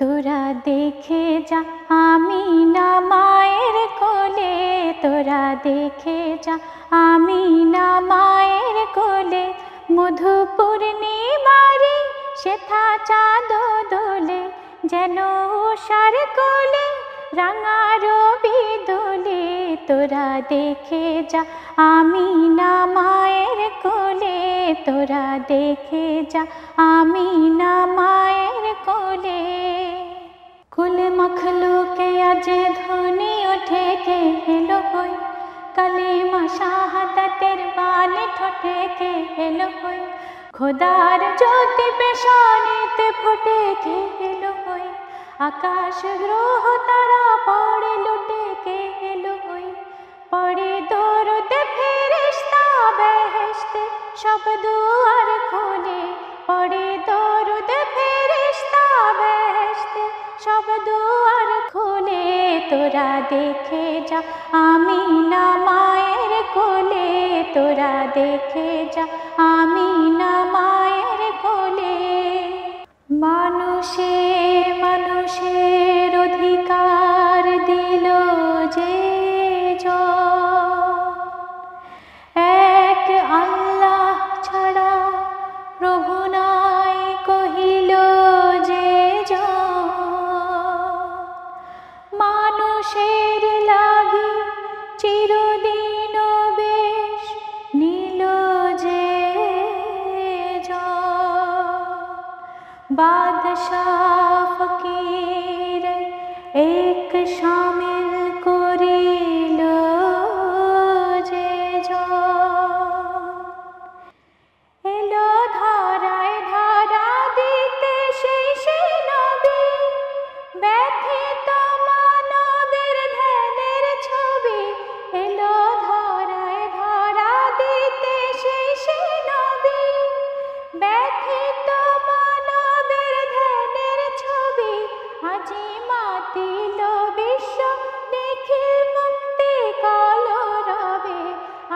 তোরা দেখে যা আমিনা মায়ের কোলে, তোরা দেখে যা আমিনা মায়ের কোলে, মধু পূর্ণিমারি শেথা চাঁদ দোলে, যেন উষার কোলে রাঙা রবি দোলে। তোরা দেখে যা আমিনা মায়ের কোলে, তোরা দেখে যা আমিনা মায়ের কোলে। কুল মখলুকে আজ ধ্বনি ওঠে কে এলো কই, কালিমা শাহাদাতের বাণী ঠোঁটে কে এলো কই, খোদার জ্যোতি পেশানিতে ফোটে কে এলো কই, আকাশ গ্রহ তারা পড়ে লুটে কে এলো কই, পড়ে দরুদে ফেরেশতা বেহেশতে সব দুয়ার খোলে, পড়ে দরুদে ফেরেশতা বেহেশতে সব দুয়ার খোলে। তোরা দেখে যা আমিনা মায়ের কোলে, তোরা দেখে যা আমিনা মায়ের কোলে। মানুষে মানুষের অধিকার দিল যে এক আল্লাহ ছাড়া প্রভু নাই কহিল যে মানুষের লাগি চিরদিন বেশ নীল যে বাদশাহ ফকির এক শামিল করিল যে এলো ধরায় ধরা দিতে সেই নবী, ব্যথিত মানবের ধ্যানের ছবি, এলো ধরায় ধরা দিতে সেই নবী, ব্যথিত মানবের ধ্যানের ছবি, আজি মাতিল বিশ্ব নিখিল মুক্তি কলরবে,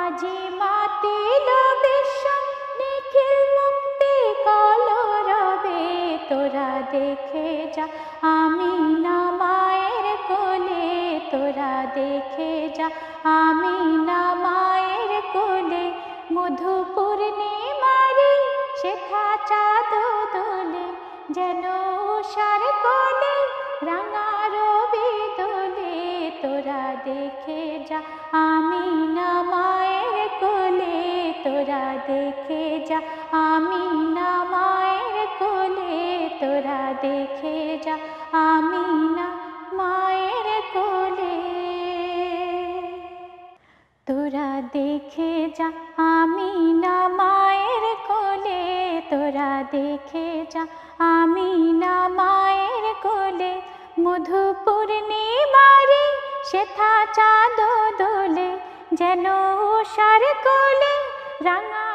আজি মাতিল বিশ্ব নিখিল মুক্তি কলরবে। তোরা দেখে যা আমিনা মায়ের কোলে, তোরা দেখে যা আমিনা মায়ের কোলে, মধু পূর্ণিমারি শেখা চাঁদ দোলে, যেন উষার কোলে রাঙা রবি দোলে। তোরা দেখে যা আমিনা মায়ের কোলে, তোরা দেখে যা আমিনা মায়ের কোলে, তোরা দেখে যা আমিনা মায়ের কোলে। তোরা দেখে যা আমিনা মায়ের কোলে, তোরা দেখে যা আমিনা মায়ের কোলে, মধু পূর্ণিমারি শেথা চাঁদ দোলে, যেন উষার কোলে রাঙা